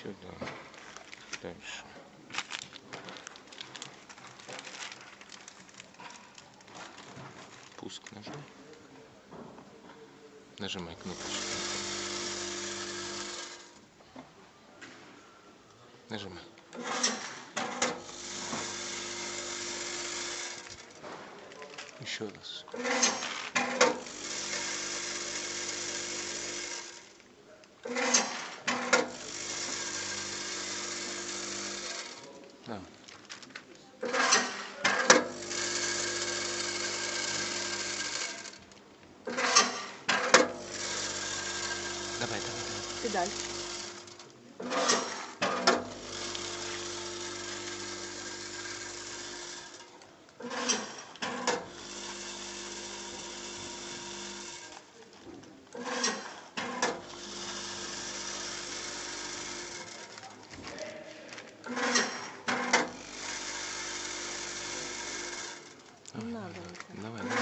сюда. Дальше. Пуск нажми. Нажимай кнопочку. Нажимай. Еще раз. Да. Давай. Педаль. Не надо. Давай.